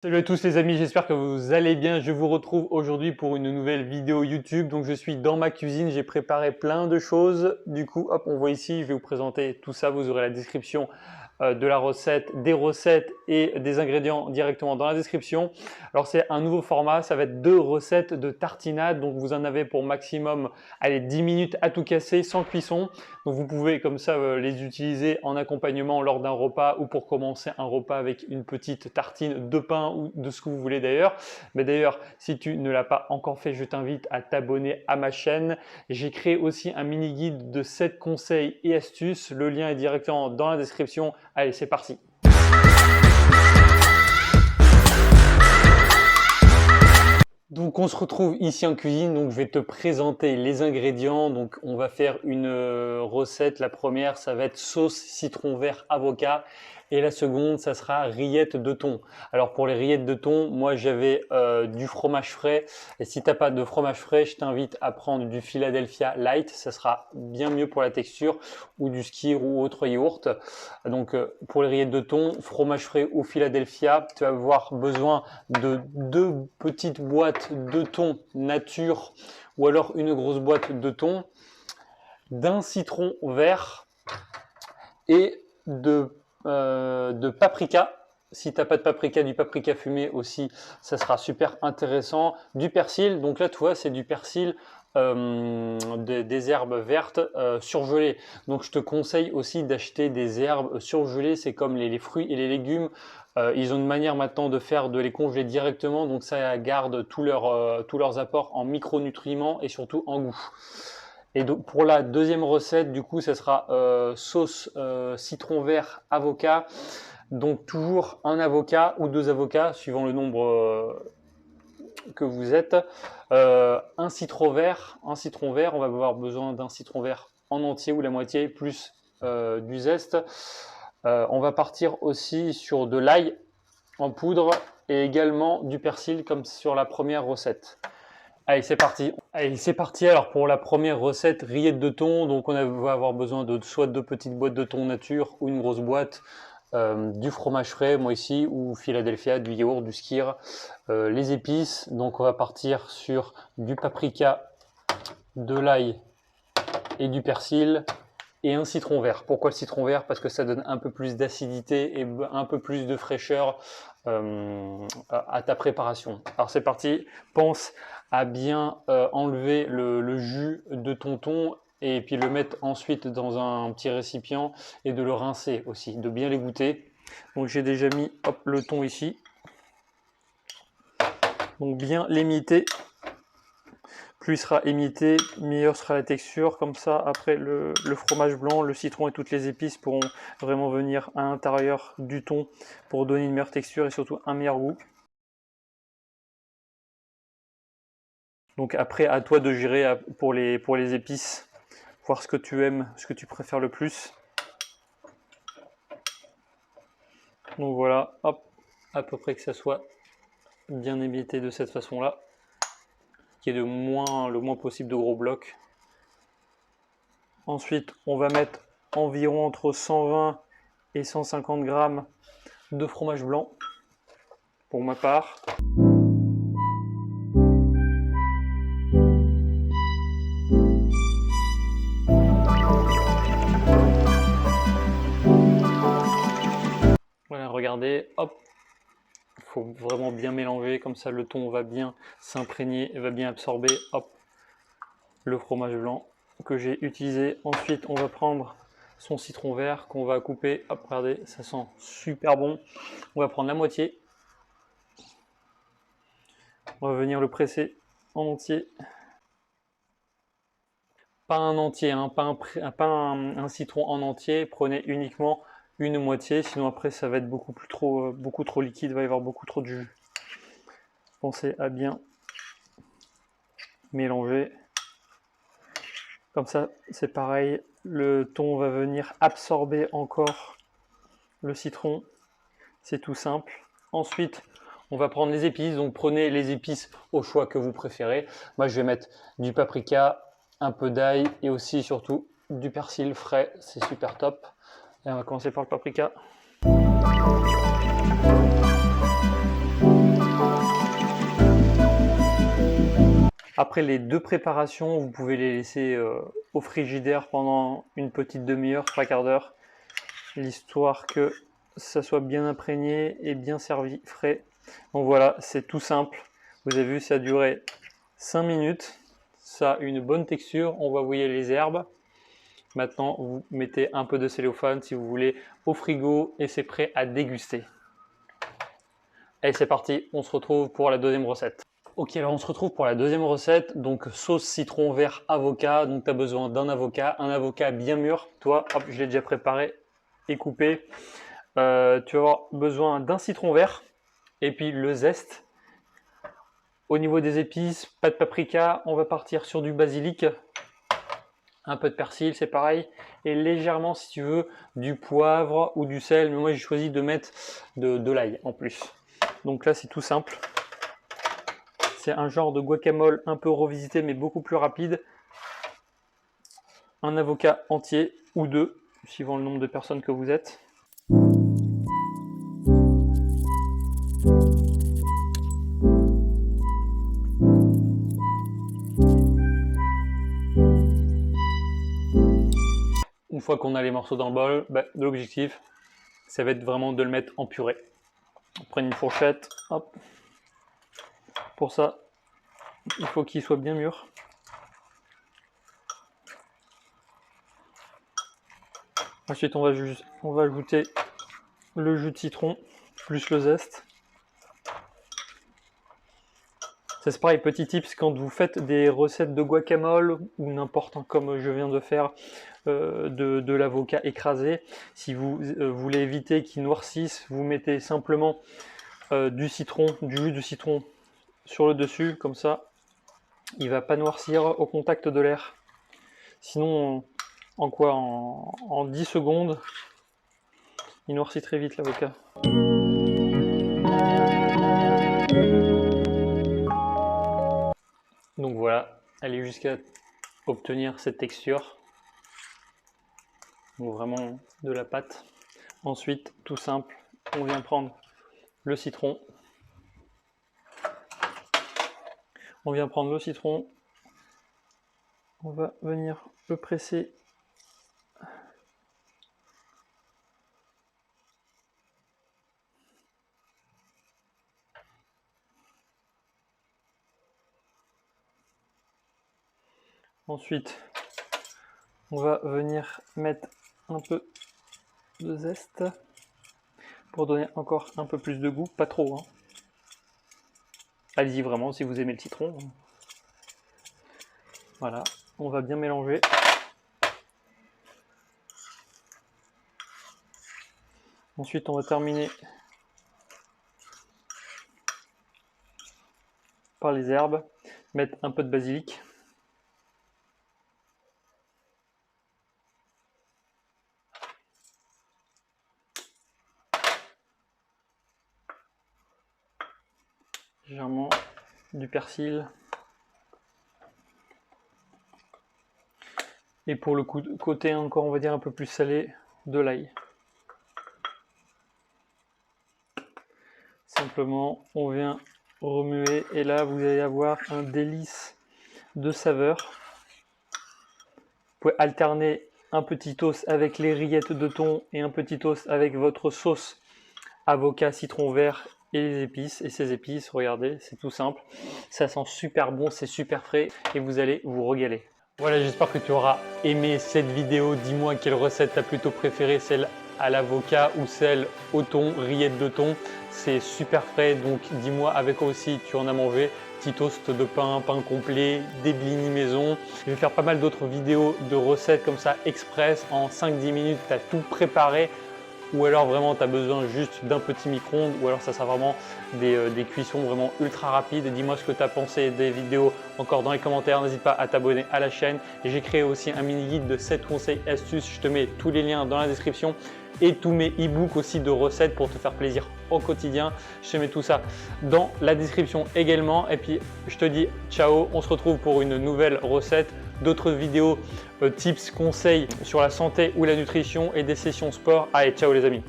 Salut à tous les amis, j'espère que vous allez bien. Je vous retrouve aujourd'hui pour une nouvelle vidéo YouTube. Donc je suis dans ma cuisine, j'ai préparé plein de choses. Du coup, hop, on voit ici, je vais vous présenter tout ça. Vous aurez la description de la recette, des recettes et des ingrédients directement dans la description. Alors c'est un nouveau format, ça va être 2 recettes de tartinade. Donc vous en avez pour maximum, allez, 10 minutes à tout casser sans cuisson. Donc vous pouvez comme ça les utiliser en accompagnement lors d'un repas ou pour commencer un repas avec une petite tartine de pain ou de ce que vous voulez d'ailleurs. Mais d'ailleurs, si tu ne l'as pas encore fait, je t'invite à t'abonner à ma chaîne. J'ai créé aussi un mini guide de 7 conseils et astuces. Le lien est directement dans la description. Allez, c'est parti. Donc on se retrouve ici en cuisine, donc je vais te présenter les ingrédients. Donc on va faire une recette. La première, ça va être sauce citron vert avocat. Et la seconde, ça sera rillettes de thon. Alors pour les rillettes de thon, moi j'avais du fromage frais. Et si tu n'as pas de fromage frais, je t'invite à prendre du Philadelphia Light. Ça sera bien mieux pour la texture, ou du skyr ou autre yaourt. Donc pour les rillettes de thon, fromage frais ou Philadelphia, tu vas avoir besoin de 2 petites boîtes de thon nature ou alors une grosse boîte de thon, d'un citron vert et de paprika. Si tu n'as pas de paprika, du paprika fumé aussi, ça sera super intéressant. Du persil, donc là tu vois c'est du persil, des herbes vertes surgelées. Donc je te conseille aussi d'acheter des herbes surgelées, c'est comme les fruits et les légumes. Ils ont une manière maintenant de les congeler directement, donc ça garde tous leurs apports en micronutriments et surtout en goût. Et donc pour la deuxième recette, du coup, ça sera sauce citron vert avocat. Donc toujours un avocat ou 2 avocats, suivant le nombre que vous êtes. Un citron vert, on va avoir besoin d'un citron vert en entier ou la moitié, plus du zeste. On va partir aussi sur de l'ail en poudre et également du persil comme sur la première recette. Allez, c'est parti. Allez, c'est parti. Alors pour la première recette, rillettes de thon. Donc on va avoir besoin de soit 2 petites boîtes de thon nature ou une grosse boîte, du fromage frais, moi ici, ou Philadelphia, du yaourt, du skyr, les épices. Donc on va partir sur du paprika, de l'ail et du persil. Et un citron vert. Pourquoi le citron vert? Parce que ça donne un peu plus d'acidité et un peu plus de fraîcheur à ta préparation. Alors c'est parti, pense à bien enlever le jus de ton thon et puis le mettre ensuite dans un petit récipient et de le rincer aussi, de bien l'égoutter. Donc j'ai déjà mis le thon ici. Donc bien l'émietter. Plus il sera émietté, meilleure sera la texture. Comme ça, après le fromage blanc, le citron et toutes les épices pourront vraiment venir à l'intérieur du thon pour donner une meilleure texture et surtout un meilleur goût. Donc après, à toi de gérer pour les épices, voir ce que tu aimes, ce que tu préfères le plus. Donc voilà, hop, à peu près que ça soit bien émietté de cette façon-là, qu'il y ait le moins possible de gros blocs. Ensuite, on va mettre environ entre 120 et 150 grammes de fromage blanc, pour ma part. Voilà, regardez, hop, il faut vraiment bien mélanger, comme ça le thon va bien s'imprégner, va bien absorber, hop, le fromage blanc que j'ai utilisé. Ensuite, on va prendre son citron vert qu'on va couper. Hop, regardez, ça sent super bon. On va prendre la moitié. On va venir le presser en entier. Pas un entier, hein, pas un citron en entier. Prenez uniquement une moitié, sinon après ça va être beaucoup trop liquide, il va y avoir beaucoup trop de jus. Pensez à bien mélanger. Comme ça, c'est pareil, le thon va venir absorber encore le citron. C'est tout simple. Ensuite, on va prendre les épices. Donc prenez les épices au choix que vous préférez. Moi, je vais mettre du paprika, un peu d'ail et aussi surtout du persil frais. C'est super top. Et on va commencer par le paprika. Après les 2 préparations, vous pouvez les laisser au frigidaire pendant une petite demi-heure, 3/4 d'heure, l'histoire que ça soit bien imprégné et bien servi frais. Donc voilà, c'est tout simple. Vous avez vu, ça a duré 5 minutes. Ça a une bonne texture. On va envoyer les herbes. Maintenant, vous mettez un peu de cellophane si vous voulez au frigo et c'est prêt à déguster. Allez, c'est parti. On se retrouve pour la deuxième recette. Ok, alors on se retrouve pour la deuxième recette. Donc sauce citron vert avocat. Donc tu as besoin d'un avocat bien mûr. Toi, hop, je l'ai déjà préparé et coupé. Tu vas avoir besoin d'un citron vert et puis le zeste. Au niveau des épices, pas de paprika, on va partir sur du basilic, un peu de persil, c'est pareil, et légèrement, si tu veux, du poivre ou du sel, mais moi j'ai choisi de mettre de l'ail en plus. Donc là, c'est tout simple. C'est un genre de guacamole un peu revisité, mais beaucoup plus rapide. Un avocat entier ou 2, suivant le nombre de personnes que vous êtes. Une fois qu'on a les morceaux dans le bol, l'objectif, ça va être vraiment de le mettre en purée. On prend une fourchette, hop. Pour ça, il faut qu'il soit bien mûr. Ensuite, on va ajouter le jus de citron plus le zeste. C'est pareil, petit tips, quand vous faites des recettes de guacamole ou n'importe, comme je viens de faire, de l'avocat écrasé, si vous voulez éviter qu'il noircisse, vous mettez simplement du jus de citron sur le dessus, comme ça, il ne va pas noircir au contact de l'air. Sinon, en 10 secondes, il noircit très vite l'avocat. Donc voilà, aller jusqu'à obtenir cette texture. Donc vraiment de la pâte. Ensuite, tout simple, on vient prendre le citron. On va venir le presser. Ensuite, on va venir mettre un peu de zeste pour donner encore un peu plus de goût, pas trop, hein. Allez-y vraiment si vous aimez le citron. Voilà, on va bien mélanger. Ensuite, on va terminer par les herbes, mettre un peu de basilic. Légèrement du persil. Et pour le côté encore, on va dire un peu plus salé, de l'ail. Simplement, on vient remuer et là, vous allez avoir un délice de saveur. Vous pouvez alterner un petit toast avec les rillettes de thon et un petit toast avec votre sauce avocat, citron vert et les épices. Et ces épices, regardez, c'est tout simple. Ça sent super bon, c'est super frais et vous allez vous régaler. Voilà, j'espère que tu auras aimé cette vidéo. Dis-moi quelle recette t'as plutôt préférée, celle à l'avocat ou celle au thon, rillettes de thon. C'est super frais, donc dis-moi avec quoi aussi tu en as mangé. Petit toast de pain, pain complet, des blinis maison. Je vais faire pas mal d'autres vidéos de recettes comme ça express. En 5-10 minutes, tu as tout préparé. Ou alors vraiment tu as besoin juste d'un petit micro-ondes, ou alors ça sera vraiment des cuissons vraiment ultra rapides. Dis-moi ce que tu as pensé des vidéos encore dans les commentaires, n'hésite pas à t'abonner à la chaîne. Et j'ai créé aussi un mini guide de 7 conseils astuces, je te mets tous les liens dans la description et tous mes e-books aussi de recettes pour te faire plaisir au quotidien. Je te mets tout ça dans la description également. Et puis je te dis ciao, on se retrouve pour une nouvelle recette, d'autres vidéos, tips, conseils sur la santé ou la nutrition et des sessions sport. Allez, ciao les amis.